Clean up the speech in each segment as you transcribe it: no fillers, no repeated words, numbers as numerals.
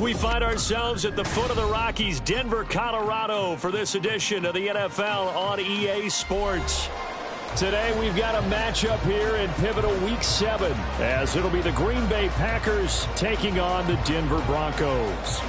We find ourselves at the foot of the Rockies, Denver, Colorado, for this edition of the NFL on EA Sports. Today we've got a matchup here in pivotal Week 7, as it'll be the Green Bay Packers taking on the Denver Broncos.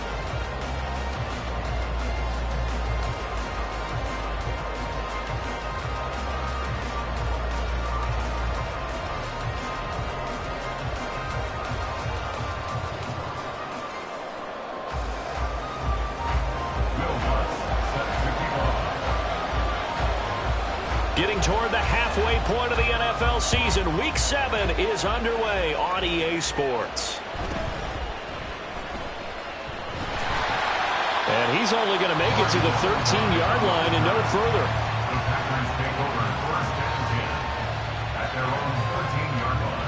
Getting toward the halfway point of the NFL season, Week 7 is underway on EA Sports. And he's only going to make it to the 13-yard line and no further. The Packers take over first and 10 at their own 13-yard line.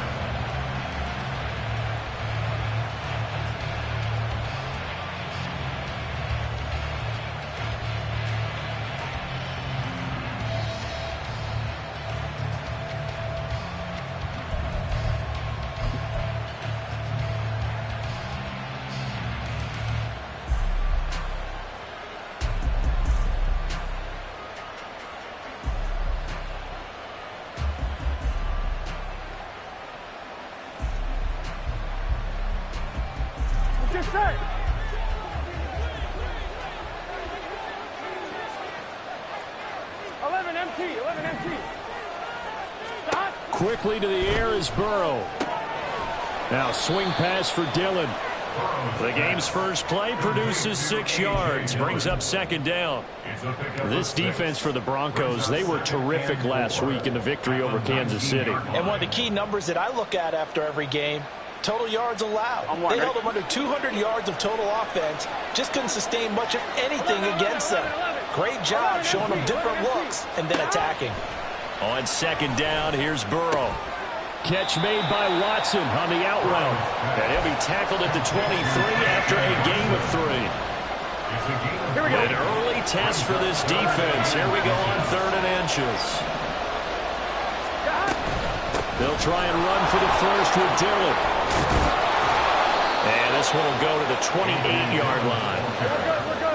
Just set. 11 empty. Stop. Quickly to the air is Burrow. Now swing pass for Dillon. The game's first play produces 6 yards, brings up second down. This defense for the Broncos, they were terrific last week in the victory over Kansas City. And one of the key numbers that I look at after every game, total yards allowed. They held them under 200 yards of total offense. Just couldn't sustain much of anything against them. Great job showing them different looks and then attacking. On second down, here's Burrow. Catch made by Watson on the out route. And he'll be tackled at the 23 after a gain of 3. Here we go. An early test for this defense. Here we go on 3rd and inches. They'll try and run for the first with Dillon. And this one will go to the 28-yard line.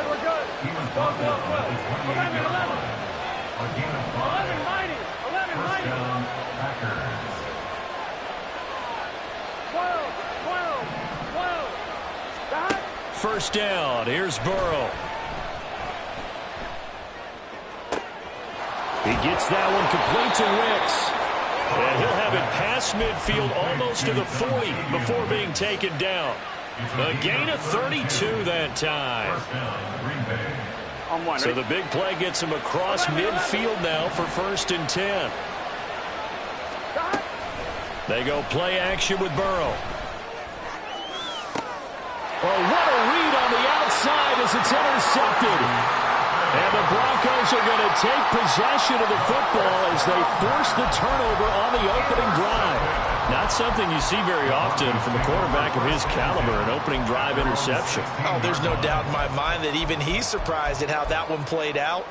We're good. He was brought down at the 28-yard line. A gain of 5. 11 First mighty. down, Packers. 12. Stop. First down. Here's Burrow. He gets that one complete to Wicks. And he'll have it past midfield almost to the 40 before being taken down. A gain of 32 that time. First down, Green Bay. On one. So the big play gets him across midfield now for 1st and 10. They go play action with Burrow. Oh, what a read on the outside as it's intercepted. And the Broncos are going to take possession of the football as they force the turnover on the opening drive. Not something you see very often from a quarterback of his caliber, an opening drive interception. Oh, there's no doubt in my mind that even he's surprised at how that one played out.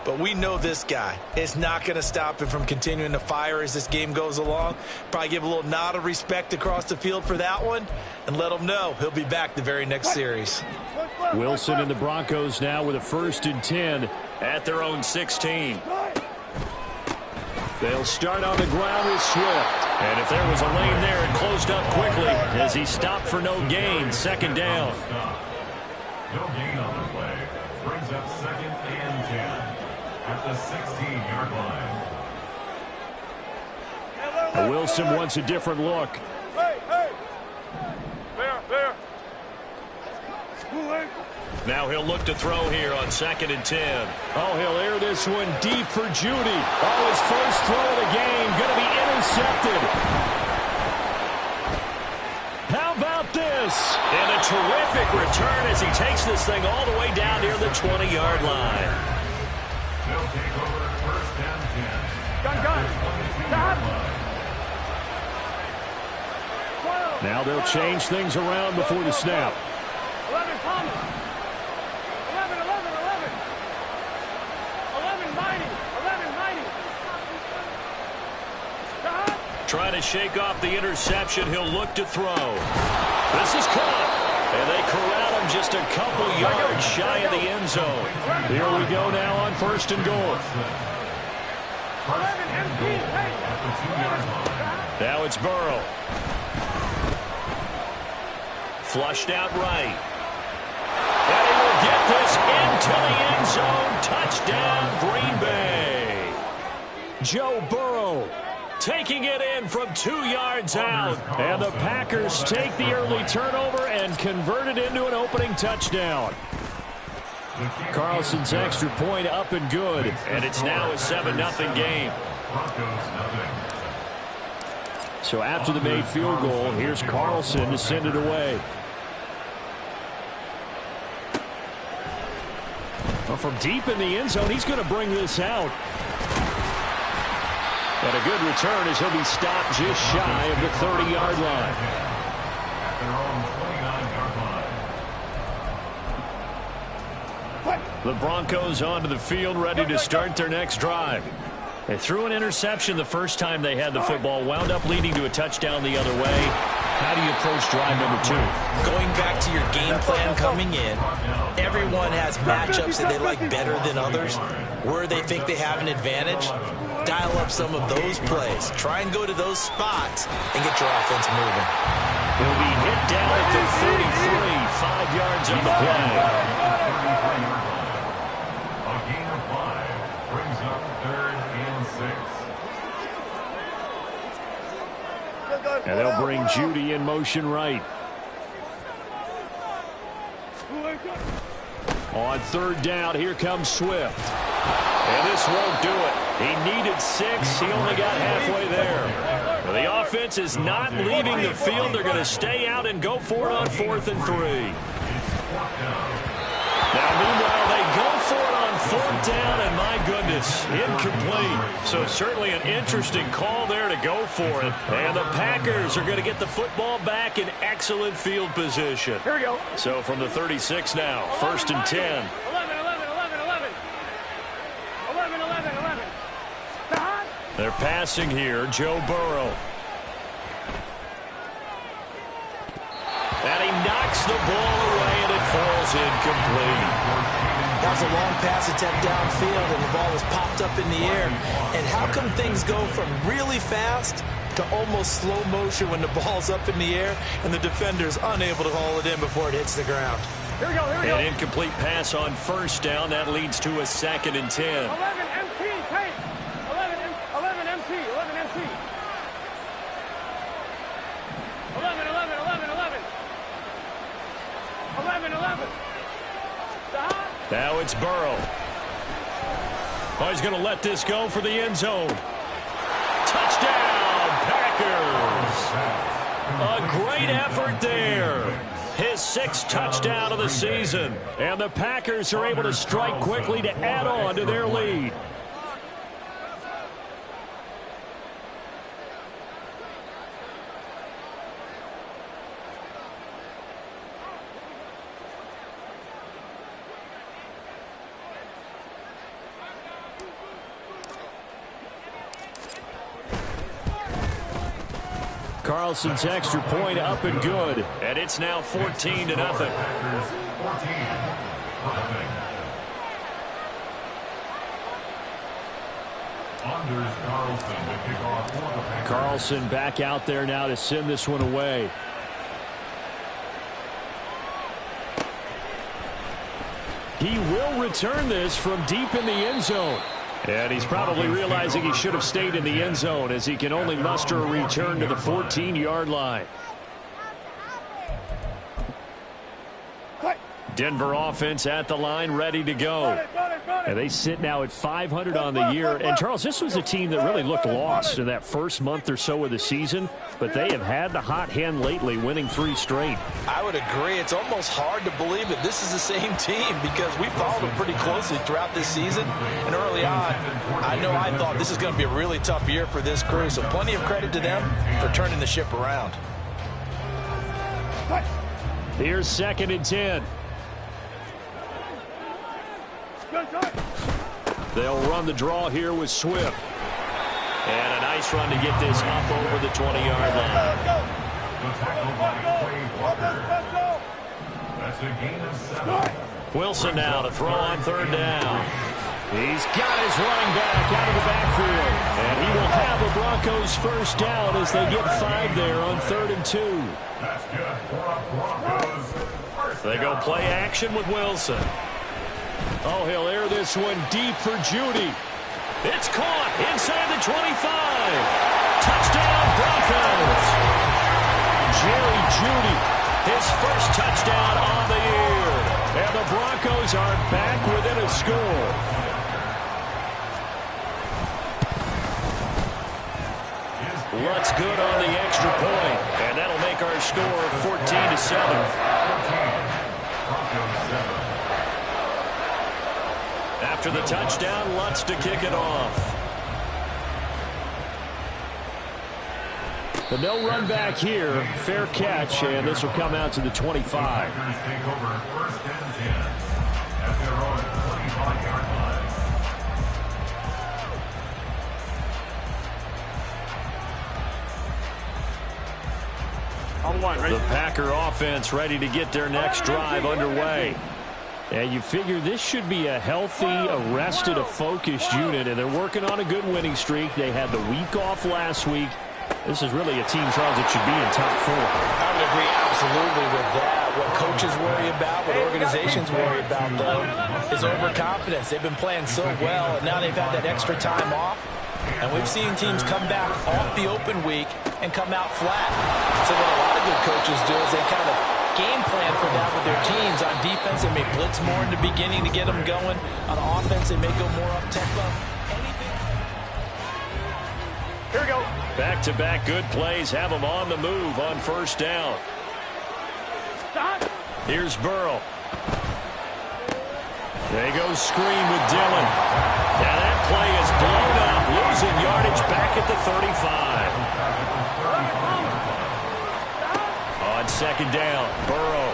But we know this guy is not going to stop him from continuing to fire as this game goes along. Probably give a little nod of respect across the field for that one and let him know he'll be back the very next series. Wilson and the Broncos now with a 1st and 10 at their own 16. They'll start on the ground with Swift. And if there was a lane there, it closed up quickly as he stopped for no gain. 2nd down. No gain on the play. Brings up 2nd and 10 at the 16-yard line. Wilson wants a different look. Hey. There. Now he'll look to throw here on 2nd and 10. Oh, he'll air this one deep for Judy. Oh, his first throw of the game going to be intercepted. How about this? And a terrific return as he takes this thing all the way down near the 20-yard line. They'll take over 1st and 10. Gun. Stop. 12. Now they'll change things around before the snap. 11 Thomas. 11 mighty. Stop. Trying to shake off the interception. He'll look to throw. This is caught. And they corral him just a couple yards shy of the end zone. Here we go now on 1st and goal. Now it's Burrow. Flushed out right. And he will get this into the end zone. Touchdown, Green Bay. Joe Burrow taking it in from 2 yards out. And the Packers take the early turnover and convert it into an opening touchdown. Carlson's extra point up and good. And it's now a 7-0 game. So after the made field goal, here's Carlson to send it away. Well, from deep in the end zone, he's going to bring this out. And a good return as he'll be stopped just shy of the 30-yard line. At their own 29-yard line. The Broncos onto the field, ready to start their next drive. They threw an interception the first time they had the football, wound up leading to a touchdown the other way. How do you approach drive number 2? Going back to your game plan coming in, everyone has matchups that they like better than others. Where they think they have an advantage, dial up some of those plays. Try and go to those spots and get your offense moving. He'll be hit down at the 33, 5 yards on the play. A gain of 5 brings up 3rd and 6. And they'll bring Judy in motion right. On 3rd down, here comes Swift. And this won't do it. He needed 6. He only got halfway there. Well, the offense is not leaving the field. They're going to stay out and go for it on 4th and 3. Now, meanwhile, they go for it on 4th down, and my goodness, incomplete. So certainly an interesting call there to go for it. And the Packers are going to get the football back in excellent field position. Here we go. So from the 36 now, 1st and 10. 11. 11. 11. They're passing here, Joe Burrow. And he knocks the ball away, and it falls incomplete. That was a long pass attempt downfield, and the ball was popped up in the air. And how come things go from really fast to almost slow motion when the ball's up in the air and the defender's unable to haul it in before it hits the ground? Here we go. An incomplete pass on 1st down. That leads to a 2nd and 10. 11 MT, take. 11 MT. 11 MT. 11. Now it's Burrow. Oh, he's going to let this go for the end zone. Touchdown, Packers. A great effort there. His 6th touchdown of the season. And the Packers are able to strike quickly to add on to their lead. Carlson's extra point up and good. And it's now 14-0. Carlson back out there now to send this one away. He will return this from deep in the end zone. And he's probably realizing he should have stayed in the end zone as he can only muster a return to the 14-yard line. Denver offense at the line, ready to go. And they sit now at 500 on the year. And, Charles, this was a team that really looked lost in that first month or so of the season, but they have had the hot hand lately, winning 3 straight. I would agree. It's almost hard to believe that this is the same team because we followed them pretty closely throughout this season. And early on, I thought this is going to be a really tough year for this crew. So plenty of credit to them for turning the ship around. Here's 2nd and 10. They'll run the draw here with Swift. And a nice run to get this up over the 20-yard line. It's a gain of 7. Wilson now to throw on third down. He's got his running back out of the backfield. And he will have the Broncos first down as they get 5 there on 3rd and 2. That's good for a Broncos first They go play action with Wilson. Oh, he'll air this one deep for Judy. It's caught inside the 25. Touchdown, Broncos. Jerry Judy, his first touchdown on the year. And the Broncos are back within a score. Lutz good on the extra point. And that'll make our score 14-7. After the touchdown, Lutz to kick it off. But no run back here. Fair catch, and this will come out to the 25. Packers take over 1st and 10 at their own 25-yard line. The Packer offense ready to get their next drive underway. And you figure this should be a healthy, arrested, a focused unit, and they're working on a good winning streak. They had the week off last week. This is really a team, Charles, that should be in top 4. I would agree absolutely with that. What coaches worry about, what organizations worry about, though, is overconfidence. They've been playing so well, and now they've had that extra time off. And we've seen teams come back off the open week and come out flat. So what a lot of good coaches do is they kind of game plan for that with their teams. On defense, they may blitz more in the beginning to get them going. On offense, they may go more up-tempo. Here we go. Back-to-back good plays have them on the move on first down. Stop. Here's Burrow. They go screen with Dillon. Now that play is blown up, losing yardage back at the 35. On second down, Burrow.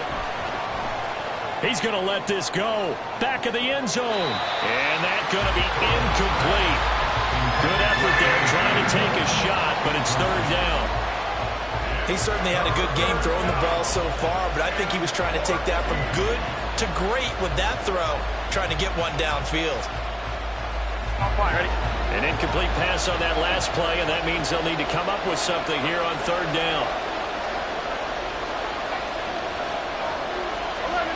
He's going to let this go. Back of the end zone. And that's going to be incomplete. Good effort there trying to take a shot, but it's third down. He certainly had a good game throwing the ball so far, but I think he was trying to take that from good to great with that throw, trying to get one downfield. Ready? An incomplete pass on that last play, and that means they'll need to come up with something here on third down. 11.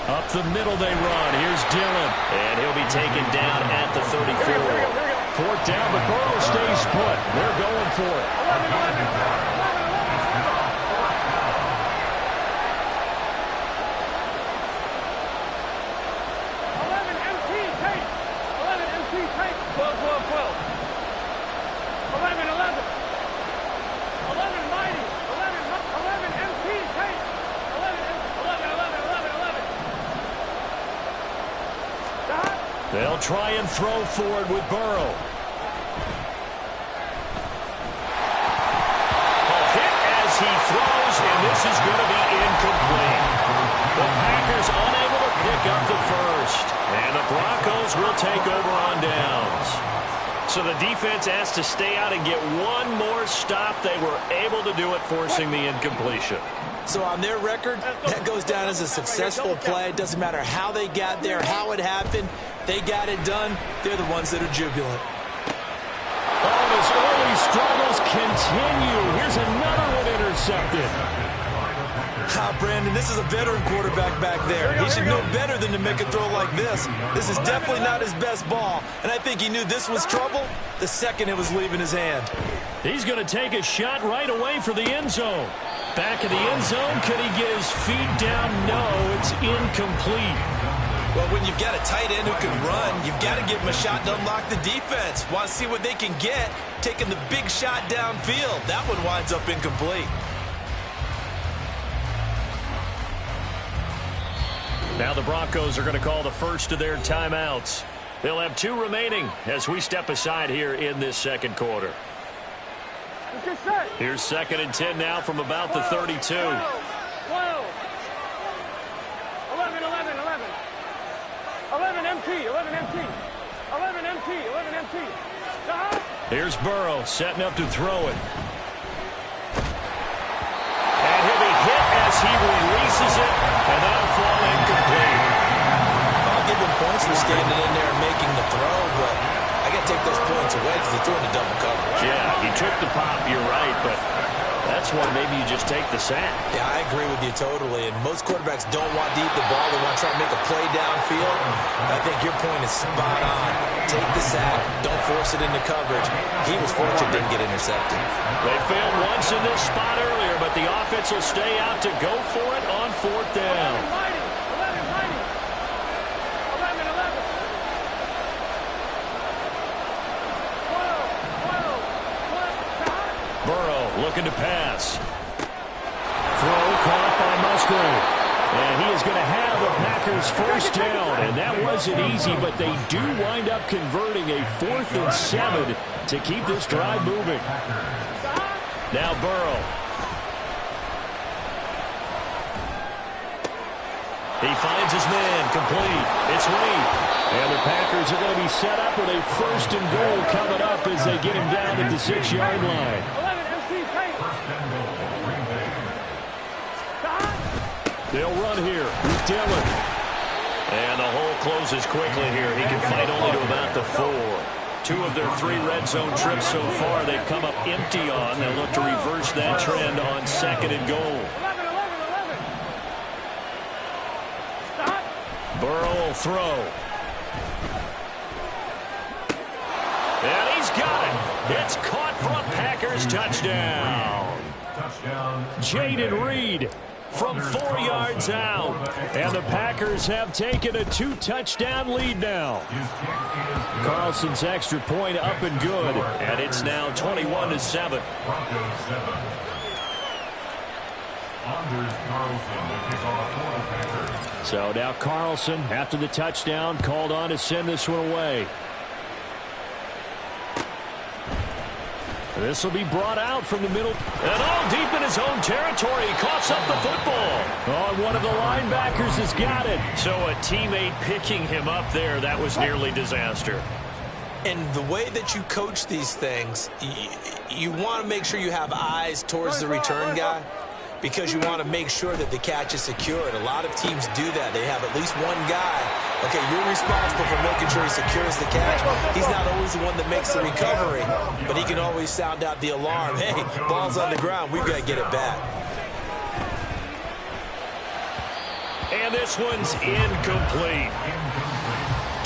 Up the middle they run. Here's Dillon. And he'll be taken down at the 34. Fourth down, but Burrow stays put. They're going for it. 11 MT tape. 11 MT tape. 12, 12, 12. 11, 11. 11 mighty. 11 MT tape. 11, 11, 11, 11. Stop. They'll try and throw forward with Burrow. He throws, and this is going to be incomplete. The Packers unable to pick up the first. And the Broncos will take over on downs. So the defense has to stay out and get one more stop. They were able to do it, forcing the incompletion. So on their record, that goes down as a successful play. It doesn't matter how they got there, how it happened. They got it done. They're the ones that are jubilant. Oh, his early struggles continue. Here's another one intercepted. Brandon, this is a veteran quarterback back there. He should know better than to make a throw like this. This is definitely not his best ball, and I think he knew this was trouble the second it was leaving his hand. He's going to take a shot right away for the end zone. Back of the end zone, could he get his feet down? No, it's incomplete. Well, when you've got a tight end who can run, you've got to give him a shot to unlock the defense. Want to see what they can get, taking the big shot downfield. That one winds up incomplete. Now the Broncos are going to call the first of their timeouts. They'll have 2 remaining as we step aside here in this second quarter. Here's 2nd and 10 now from about the 32. 12. 11, 11, 11. 11 MT, 11 MT. 11 MT, 11 MT. Stop. Here's Burrow setting up to throw it. And he'll be hit as he releases it, and that'll fall incomplete. I'll give him points for standing in there and making the throw, but I got to take those points away because they threw in a double coverage. Yeah, he took the pop, you're right, but that's why maybe you just take the sack. Yeah, I agree with you totally. And most quarterbacks don't want to eat the ball. They want to try to make a play downfield. I think your point is spot on. Take the sack. Don't force it into coverage. He was fortunate didn't get intercepted. They failed once in this spot earlier, but the offense will stay out to go for it on 4th down. 11. Burrow looking to pass. Throw caught by Musgrave. And he is going to have the Packers first down. And that wasn't easy, but they do wind up converting a 4th and 7 to keep this drive moving. Now Burrow. He finds his man complete. It's Reed. And the Packers are going to be set up with a 1st and goal coming up as they get him down at the 6-yard line. They'll run here with Dillon. And the hole closes quickly here. He can fight only to about the 4. 2 of their 3 red zone trips so far they've come up empty on. They'll look to reverse that trend on 2nd and goal. Burrow will throw. And he's got it. It's caught for a Packers touchdown. Jaden Reed from 4 yards out. And the Packers have taken a 2-touchdown lead now. Carlson's extra point up and good. And it's now 21-7. So now Carlson, after the touchdown, called on to send this one away. This will be brought out from the middle. And all deep in his own territory. He coughs up the football. Oh, one of the linebackers has got it. So a teammate picking him up there, that was nearly disaster. And the way that you coach these things, you want to make sure you have eyes towards the return guy, because you want to make sure that the catch is secured. A lot of teams do that. They have at least one guy. Okay, you're responsible for making sure he secures the catch. He's not always the one that makes the recovery, but he can always sound out the alarm. Hey, ball's on the ground. We've got to get it back. And this one's incomplete.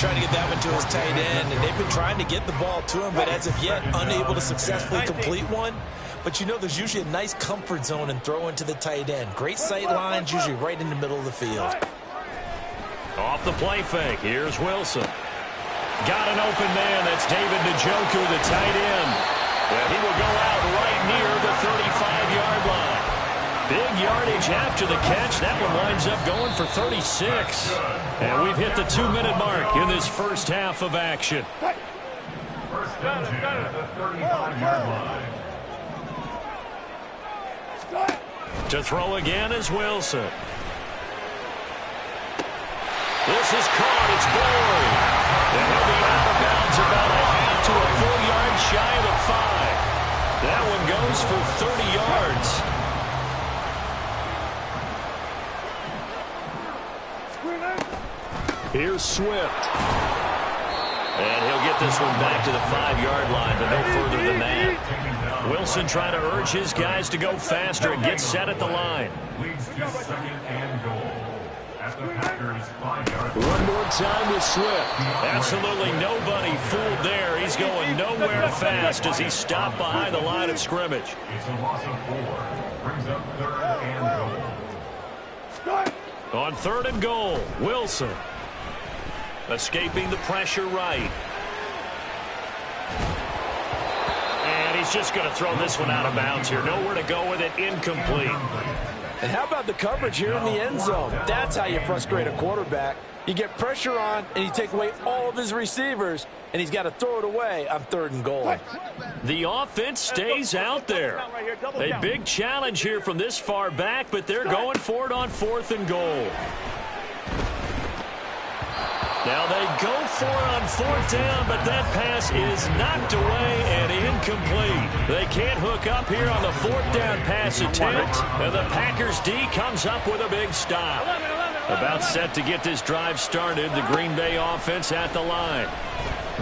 Trying to get that one to his tight end, and they've been trying to get the ball to him, but as of yet, unable to successfully complete one. But you know there's usually a nice comfort zone in throwing to the tight end. Great sight lines, usually right in the middle of the field. Off the play fake, here's Wilson. Got an open man, that's David Njoku, the tight end. And he will go out right near the 35-yard line. Big yardage after the catch. That one winds up going for 36. And we've hit the 2-minute mark in this first half of action. First down at the 35-yard line. To throw again is Wilson. This is caught. It's Boyd. And he'll be out of bounds about a half to a full yard shy of the 5. That one goes for 30 yards. Here's Swift. And he'll get this one back to the 5-yard line, but no further than that. Wilson trying to urge his guys to go faster and get set at the line. Leads to 2nd and goal at the Packers 5-yard line. One more time with Swift. Absolutely nobody fooled there. He's going nowhere fast as he stopped behind the line of scrimmage. It's a loss of 4. Brings up 3rd and goal. On 3rd and goal, Wilson. Escaping the pressure right. And he's just going to throw this one out of bounds here. Nowhere to go with it. Incomplete. And how about the coverage here in the end zone? That's how you frustrate a quarterback. You get pressure on, and you take away all of his receivers, and he's got to throw it away on 3rd and goal. The offense stays out there. A big challenge here from this far back, but they're going for it on 4th and goal. Now they go for it on 4th down, but that pass is knocked away and incomplete. They can't hook up here on the 4th down pass attempt, and the Packers D comes up with a big stop. About set to get this drive started, the Green Bay offense at the line.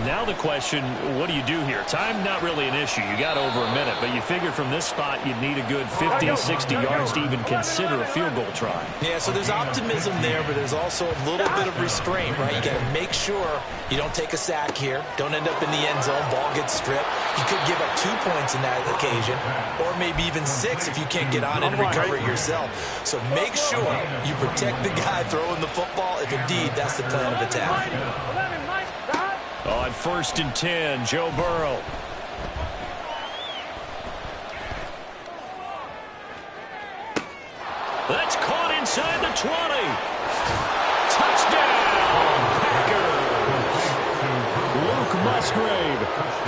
Now the question, what do you do here? Time not really an issue. You got over a minute, but you figure from this spot you'd need a good 50, 60 yards to even consider a field goal try. Yeah, so there's optimism there, but there's also a little bit of restraint, right? You got to make sure you don't take a sack here. Don't end up in the end zone. Ball gets stripped. You could give up 2 points in that occasion, or maybe even 6 if you can't get on it and recover it yourself. So make sure you protect the guy throwing the football if indeed that's the plan of attack. On 1st and 10, Joe Burrow. That's caught inside the 20. Touchdown, Packers. Luke Musgrave,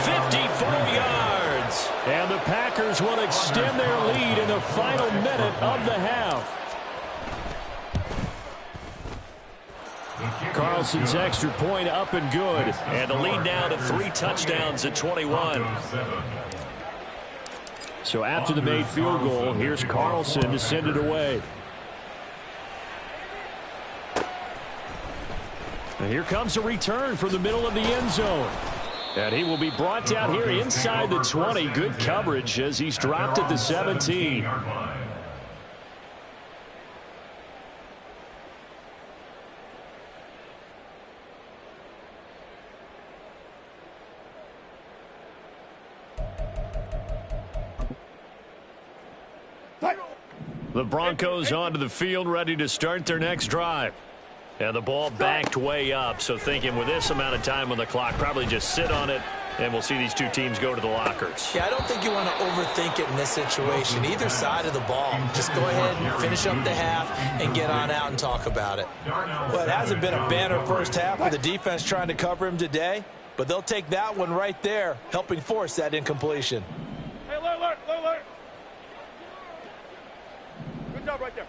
54 yards. And the Packers will extend their lead in the final minute of the half. Carlson's extra point up and good. And the lead now to 3 touchdowns at 21. So after the made field goal, here's Carlson to send it away. And here comes a return from the middle of the end zone. And he will be brought down here inside the 20. Good coverage as he's dropped at the 17. The Broncos onto the field, ready to start their next drive. And the ball backed way up, so thinking with this amount of time on the clock, probably just sit on it, and we'll see these two teams go to the lockers. Yeah, I don't think you want to overthink it in this situation. Either side of the ball. Just go ahead and finish up the half and get on out and talk about it. Well, it hasn't been a banner first half with the defense trying to cover him today, but they'll take that one right there, helping force that incompletion. Hey, alert, alert. Good job right there.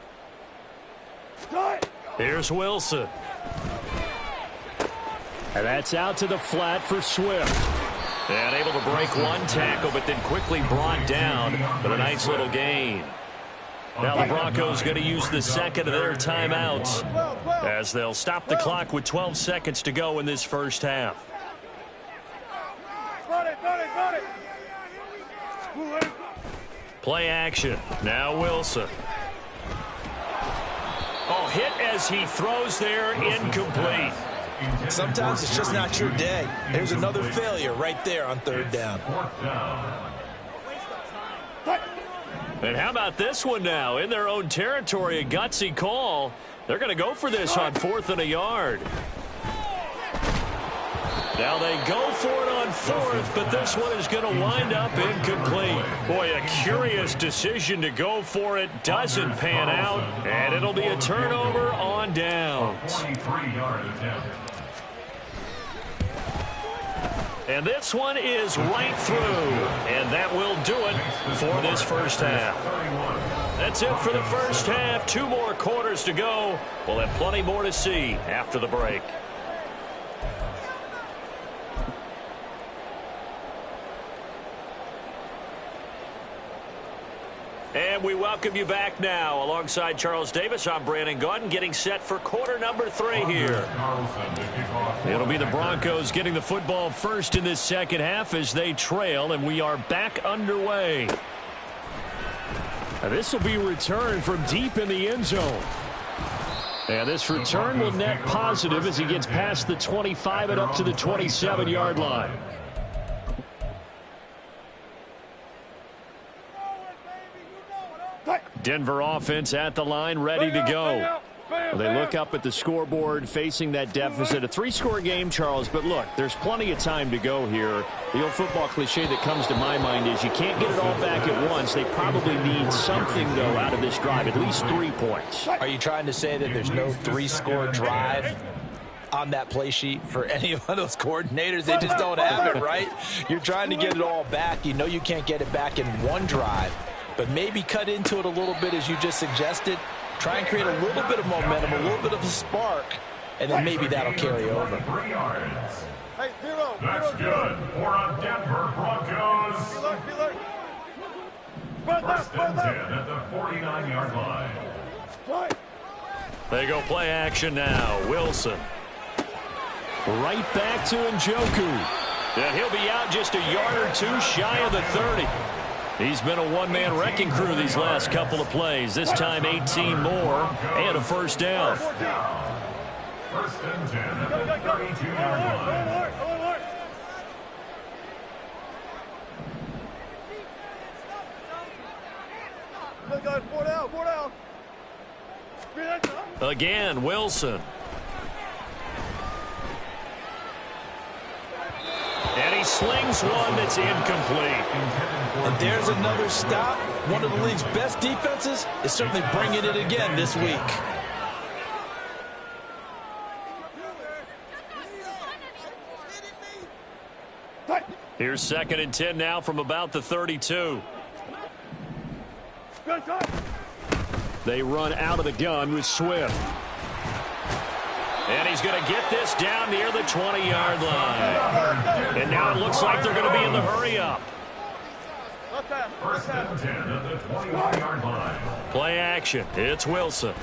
Here's Wilson. And that's out to the flat for Swift. And able to break one tackle, but then quickly brought down with a nice little gain. Now the Broncos going to use the second of their timeouts as they'll stop the clock with 12 seconds to go in this first half. Play action. Now Wilson. Oh, hit as he throws there, incomplete. Sometimes it's just not your day. There's another failure right there on 3rd down. And how about this one now? In their own territory, a gutsy call. They're going to go for this on 4th and a yard. Now they go for it on 4th, but this one is going to wind up incomplete. Boy, a curious decision to go for it. Doesn't pan out, and it'll be a turnover on downs. 43-yard attempt. And this one is right through, and that will do it for this first half. That's it for the first half. 2 more quarters to go. We'll have plenty more to see after the break. And we welcome you back now. Alongside Charles Davis, I'm Brandon Gaudin, getting set for quarter number 3 here. It'll be the Broncos getting the football first in this second half as they trail, and we are back underway. Now this will be returned from deep in the end zone. And this return will net positive as he gets past the 25 and up to the 27-yard line. Denver offense at the line, ready to go. They look up at the scoreboard, facing that deficit. A 3-score game, Charles, but look, there's plenty of time to go here. The old football cliche that comes to my mind is you can't get it all back at once. They probably need something, though, out of this drive, at least 3 points. Are you trying to say that there's no 3-score drive on that play sheet for any of those coordinators? They just don't have it, right? You're trying to get it all back. You know you can't get it back in one drive. But maybe cut into it a little bit, as you just suggested. Try and create a little bit of momentum, a little bit of a spark, and then maybe that'll carry over. 3 yards. Hey, zero. That's good for a Denver Broncos. Be alert. First and 10 at the 49-yard line. Right. They go play action now. Wilson. Right back to Njoku. And he'll be out just a yard or two shy of the 30. He's been a one-man wrecking crew these last couple of plays. This time 18 more and a first down. First and 10 at the 32-yard line. Alert. Look, guys, 4 down. Again, Wilson. And he slings one that's incomplete. And there's another stop. One of the league's best defenses is certainly bringing it again this week. Here's 2nd and 10 now from about the 32. They run out of the gun with Swift. And he's going to get this down near the 20-yard line. And now it looks like they're going to be in the hurry-up. First and 10 at the 21-yard line. Play action. It's Wilson. A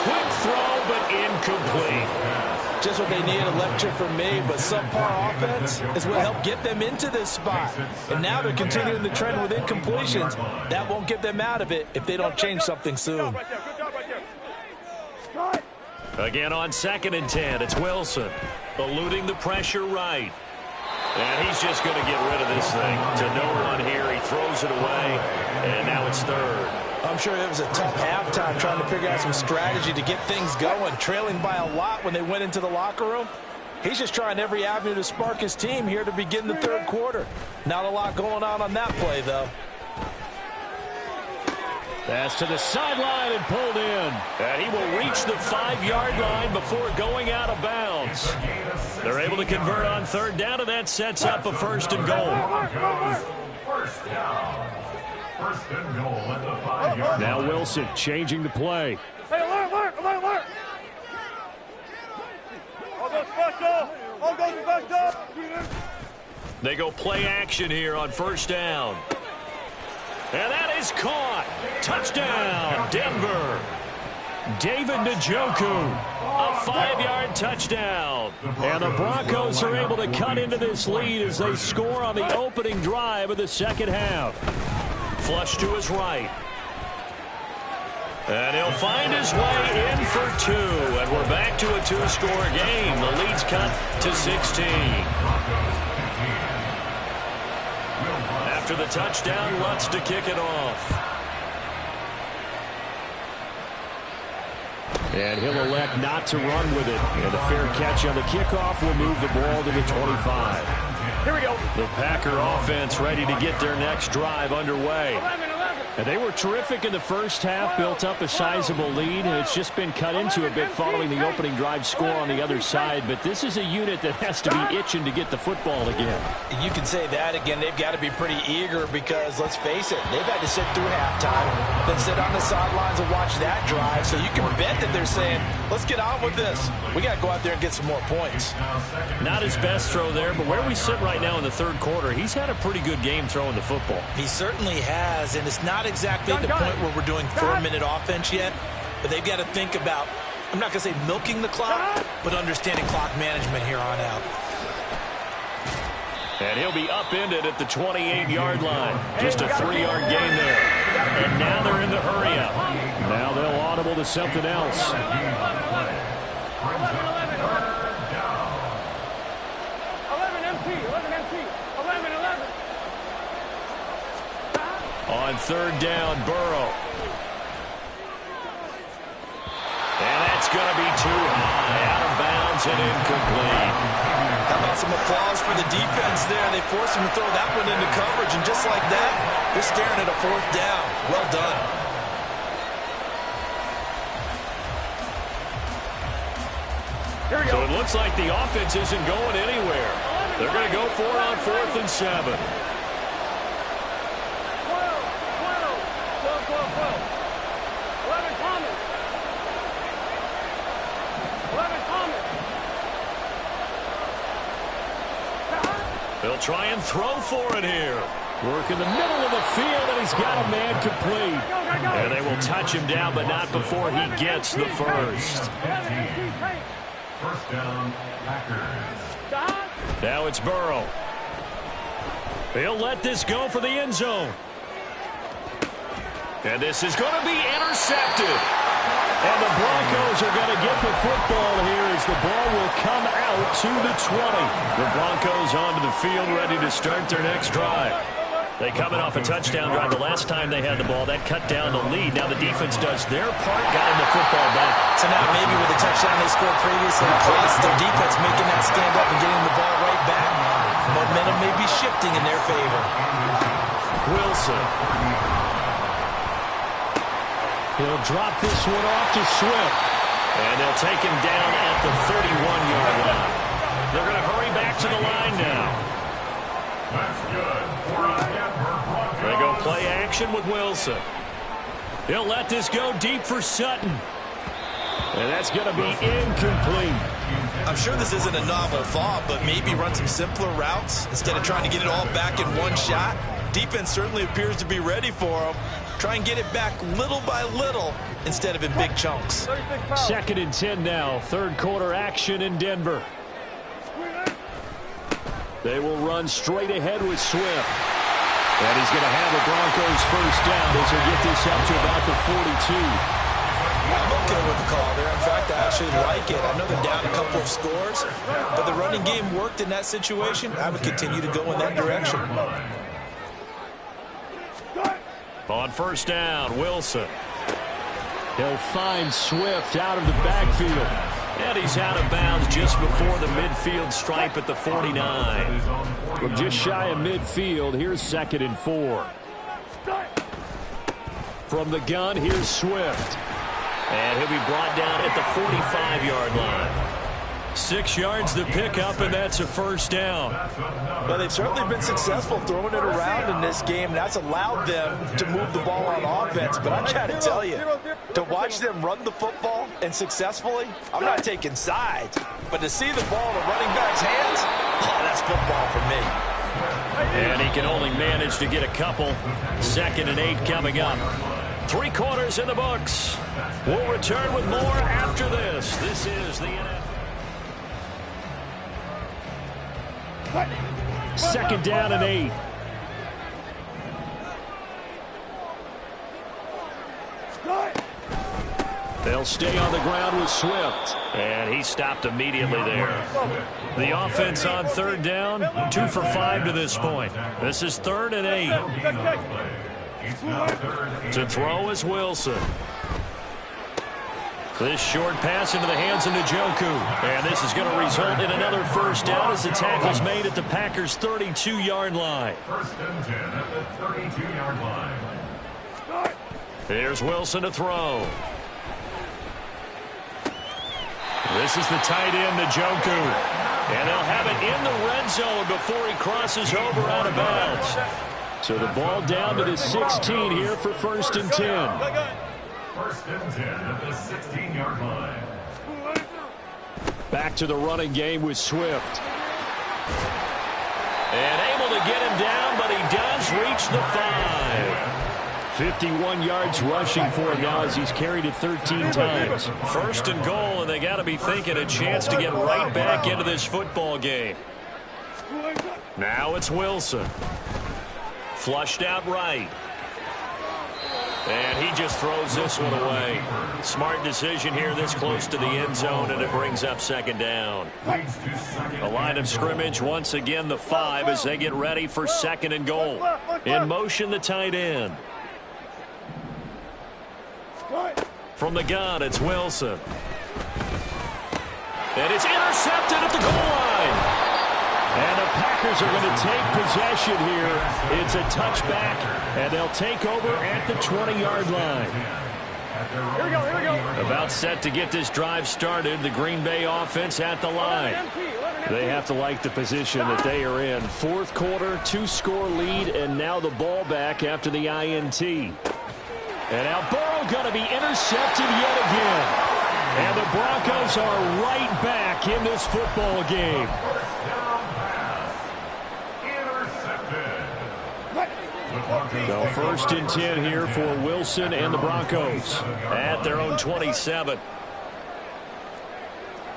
quick throw, but incomplete. Just what they need, a lecture from me, but subpar offense is what helped get them into this spot. And now they're continuing the trend with incompletions. That won't get them out of it if they don't change something soon. Again on 2nd and 10, it's Wilson. Eluding the pressure right. And he's just going to get rid of this thing. To no one here, he throws it away, and now it's 3rd. I'm sure it was a tough halftime trying to figure out some strategy to get things going, trailing by a lot when they went into the locker room. He's just trying every avenue to spark his team here to begin the 3rd quarter. Not a lot going on that play, though. Pass to the sideline and pulled in. And he will reach the 5-yard line before going out of bounds. They're able to convert on 3rd down, and that sets up a 1st and goal. First down. First and goal at the 5-yard line. Now Wilson changing the play. Hey, alert. All goes special. They go play action here on 1st down. And that is caught. Touchdown, Denver. David Njoku, a 5-yard touchdown. And the Broncos are able to cut into this lead as they score on the opening drive of the 2nd half. Flush to his right. And he'll find his way in for 2. And we're back to a 2-score game. The lead's cut to 16. After the touchdown, Lutz to kick it off. And he'll elect not to run with it. And a fair catch on the kickoff will move the ball to the 25. Here we go. The Packer offense ready to get their next drive underway. 11. And they were terrific in the first half, built up a sizable lead, and it's just been cut into a bit following the opening drive score on the other side. But this is a unit that has to be itching to get the football again. You can say that again. They've got to be pretty eager because, let's face it, they've had to sit through halftime, then sit on the sidelines and watch that drive. So you can bet that they're saying, let's get on with this. We got to go out there and get some more points. Not his best throw there, but where we sit right now in the 3rd quarter, he's had a pretty good game throwing the football. He certainly has, and it's not exactly at the point where we're doing 4-minute offense yet, but they've got to think about, I'm not going to say milking the clock, but understanding clock management here on out. And he'll be upended at the 28-yard line. Just a 3-yard gain there. And now they're in the hurry-up. Now they'll audible to something else. 11. 11 empty. 11. On 3rd down, Burrow. And that's going to be too high. Out of bounds and incomplete. How about some applause for the defense there? They forced him to throw that one into coverage, and just like that, they're staring at a 4th down. Well done. So it looks like the offense isn't going anywhere. They're going to go for it on 4th and 7. 12. 11 Thomas. He'll try and throw for it here. Work in the middle of the field, and he's got a man complete. And they will touch him down, but not before he gets the first. First down, Packers. Now it's Burrow. He'll let this go for the end zone. And this is going to be intercepted. And the Broncos are going to get the football here as the ball will come out to the 20. The Broncos onto the field ready to start their next drive. They coming off a touchdown drive the last time they had the ball. That cut down the lead. Now the defense does their part, got the football back. So now maybe with the touchdown they scored previously, plus their defense making that stand up and getting the ball right back, momentum may be shifting in their favor. Wilson. He'll drop this one off to Swift. And they'll take him down at the 31-yard line. They're going to hurry back to the line now. That's good for a Denver Broncos. They go play action with Wilson. He'll let this go deep for Sutton. And that's going to be incomplete. I'm sure this isn't a novel thought, but maybe run some simpler routes instead of trying to get it all back in one shot. Defense certainly appears to be ready for him. Try and get it back little by little instead of in big chunks. 2nd and 10 now. Third quarter action in Denver. They will run straight ahead with Swift. And he's going to have the Broncos first down as they get this up to about the 42. I'm okay with the call there. In fact, I actually like it. I know they're down a couple of scores, but the running game worked in that situation. I would continue to go in that direction. On first down, Wilson. He'll find Swift out of the backfield. And he's out of bounds just before the midfield stripe at the 49. From just shy of midfield, here's 2nd and 4. From the gun, here's Swift. And he'll be brought down at the 45-yard line. 6 yards the pickup, and that's a first down. Well, they've certainly been successful throwing it around in this game. That's allowed them to move the ball on offense. But I got to tell you, to watch them run the football and successfully, I'm not taking sides. But to see the ball in the running back's hands, oh, that's football for me. And he can only manage to get a couple. 2nd and 8 coming up. 3 quarters in the books. We'll return with more after this. This is the NFL. 2nd down and 8. They'll stay on the ground with Swift. And he stopped immediately there. The offense on 3rd down, 2 for 5 to this point. This is 3rd and 8. To throw is Wilson. This short pass into the hands of Njoku. And this is going to result in another first down as the tackle's made at the Packers' 32-yard line. 1st and 10 at the 32-yard line. Here's Wilson to throw. This is the tight end, Njoku. And they'll have it in the red zone before he crosses over out of bounds. So the ball down to the 16 here for 1st and 10. 1st and 10 at the 16-yard line. Back to the running game with Swift. And able to get him down, but he does reach the 5. 51 yards rushing for him now as he's carried it 13 times. 1st and goal, and they got to be thinking a chance to get right back into this football game. Now it's Wilson. Flushed out right. And he just throws this one away. Smart decision here this close to the end zone, and it brings up 2nd down. The line of scrimmage, once again, the 5 as they get ready for 2nd and goal. In motion, the tight end. From the gun, it's Wilson. And it's intercepted at the goal line. And the Packers are going to take possession here. It's a touchback, and they'll take over at the 20-yard line. Here we go. About set to get this drive started. The Green Bay offense at the line. They have to like the position that they are in. 4th quarter, 2-score lead, and now the ball back after the INT. And now Burrow going to be intercepted yet again. And the Broncos are right back in this football game. So 1st and 10 here for Wilson and the Broncos at their own 27.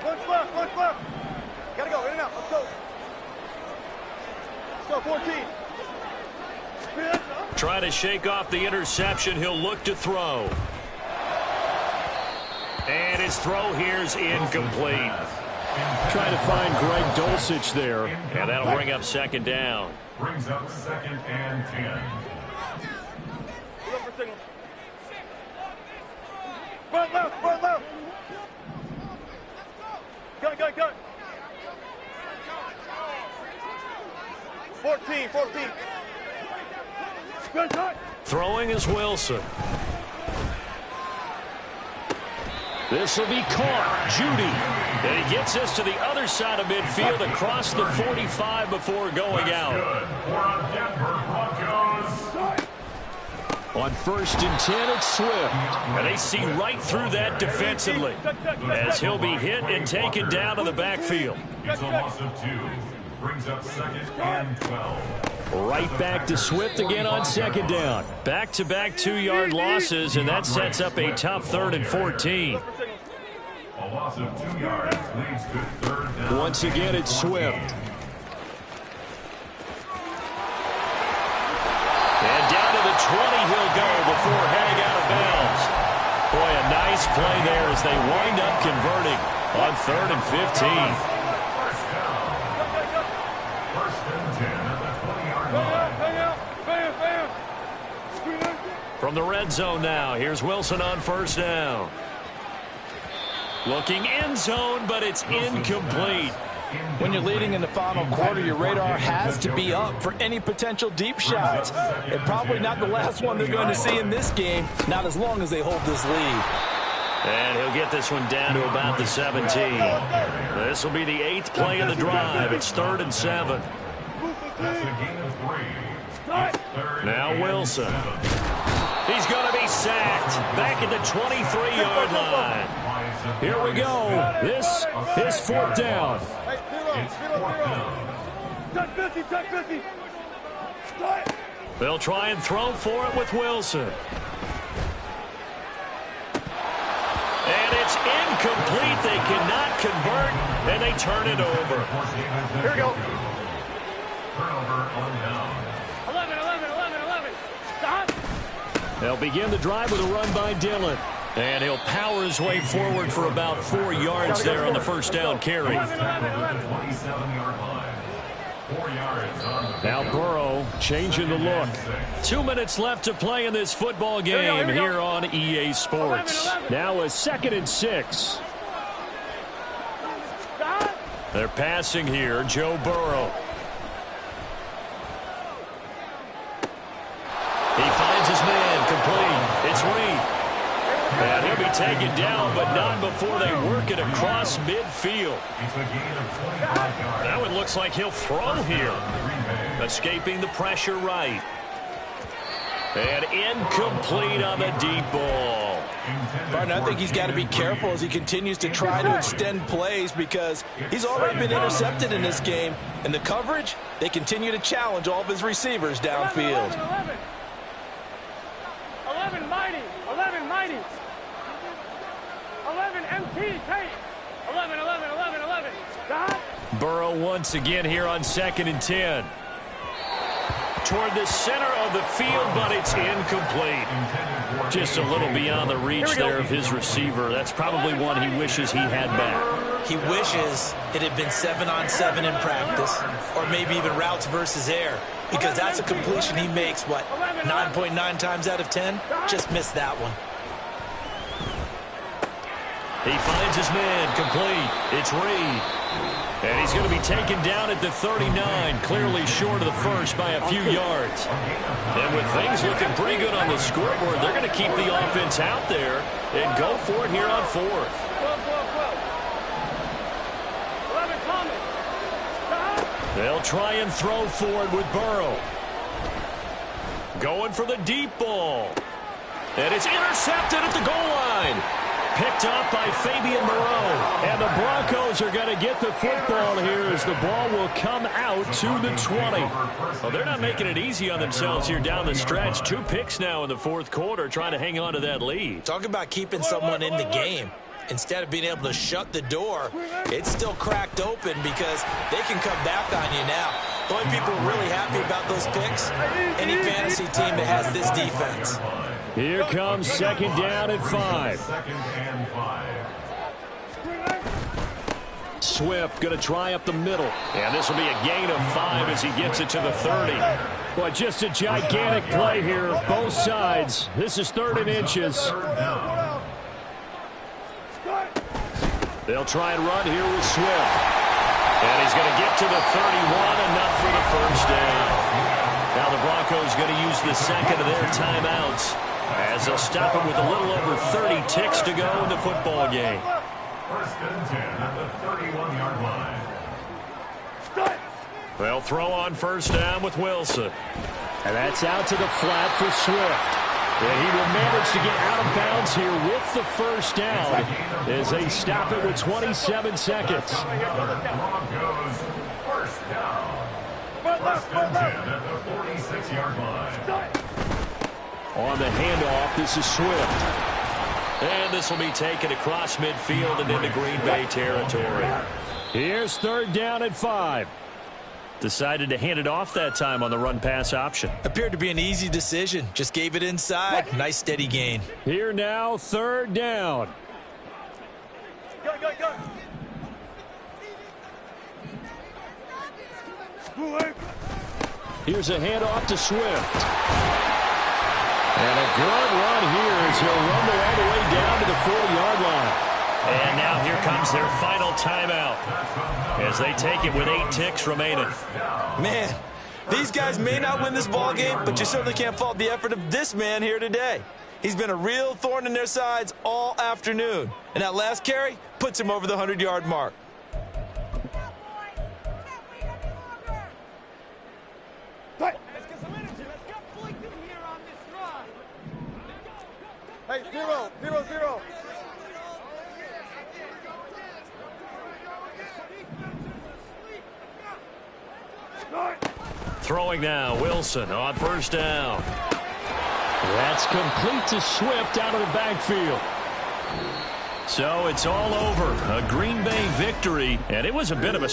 Punch left, punch left. Gotta go, in and out, let's go. Let's go, 14. Trying to shake off the interception. He'll look to throw. And his throw here's incomplete. Trying to find Greg Dulcich there. And that'll bring up 2nd down. Brings up 2nd and 10. Front left, front left. Cut. 14. Throwing is Wilson. This will be caught. Judy. And he gets us to the other side of midfield across the 45 before going out. On 1st and 10, it's Swift. And they see right through that defensively as he'll be hit and taken down to the backfield. It's a loss of 2. Brings up 2nd and 12. Right back to Swift again on 2nd down. Back-to-back 2-yard losses, and that sets up a tough 3rd and 14. A loss of 2 yards leads to 3rd down. Once again, it's Swift. And down to the 20 he'll go before heading out of bounds. Boy, a nice play there as they wind up converting on 3rd and 15. From the red zone now, here's Wilson on 1st down. Looking end zone, but it's incomplete. When you're leading in the final quarter, your radar has to be up for any potential deep shots. And probably not the last one they're going to see in this game, not as long as they hold this lead. And he'll get this one down to about the 17. This will be the 8th play of the drive. It's 3rd and 7. Now Wilson. He's going to be sacked back at the 23-yard line. Here we go. This is 4th down. They'll try and throw for it with Wilson. And it's incomplete. They cannot convert, and they turn it over. Here we go. Turnover on down. 11. Stop. They'll begin the drive with a run by Dillon. And he'll power his way forward for about 4 yards there on the 1st down carry. 27-yard line. 4 yards on the Now Burrow changing the look. 2 minutes left to play in this football game here on EA Sports. Now a 2nd and 6. They're passing here, Joe Burrow. He finds his man, complete. It's Reed. And he'll be taken down, but not before they work it across midfield. Now it looks like he'll throw here. Escaping the pressure right. And incomplete on the deep ball. Barton, I think he's got to be careful as he continues to try to extend plays because he's already been intercepted in this game. And the coverage, they continue to challenge all of his receivers downfield. 11 mighty. 11 MT, Tate. 11. Dot. Burrow once again here on 2nd and 10. Toward the center of the field, but it's incomplete. Just a little beyond the reach there of his receiver. That's probably one he wishes he had back. He wishes it had been 7-on-7 in practice, or maybe even routes versus air, because that's a completion he makes, 9.9 times out of 10? Just missed that one. He finds his man, complete. It's Reed. And he's going to be taken down at the 39, clearly short of the first by a few yards. And with things looking pretty good on the scoreboard, they're going to keep the offense out there and go for it here on 4th. 11 Thomas. They'll try and throw forward with Burrow. Going for the deep ball. And it's intercepted at the goal line. picked up by Fabian Moreau. And the Broncos are going to get the football here as the ball will come out to the 20. Well, they're not making it easy on themselves here down the stretch. 2 picks now in the fourth quarter, trying to hang on to that lead. Talk about keeping someone in the game. Instead of being able to shut the door, it's still cracked open because they can come back on you now. The only people really happy about those picks, any fantasy team that has this defense. Here comes second down at 5. Second and 5. Swift going to try up the middle. And this will be a gain of 5 as he gets it to the 30. But just a gigantic play here, both sides. This is 3rd and inches. They'll try and run here with Swift. And he's going to get to the 31, enough for the first down. Now the Broncos going to use the second of their timeouts as they'll stop him with a little over 30 ticks to go in the football game. 1st and 10 at the 31-yard line. They'll throw on first down with Wilson. And that's out to the flat for Swift. And he will manage to get out of bounds here with the first down as they stop it with 27 seconds. Broncos, first down. 1st and 10 at the 46-yard line. On the handoff, this is Swift. And this will be taken across midfield and into Green Bay territory. Here's 3rd down at 5. Decided to hand it off that time on the run-pass option. Appeared to be an easy decision. Just gave it inside. Nice steady gain. Here now, 3rd down. Go, go, go. Here's a handoff to Swift. And a good run here as he'll rumble all the way down to the 40-yard line. And now here comes their final timeout as they take it with 8 ticks remaining. Man, these guys may not win this ball game, but you certainly can't fault the effort of this man here today. He's been a real thorn in their sides all afternoon. And that last carry puts him over the 100-yard mark. Hey, 0, 0, 0. Throwing now, Wilson on first down. That's complete to Swift out of the backfield. So it's all over. A Green Bay victory, and it was a bit of a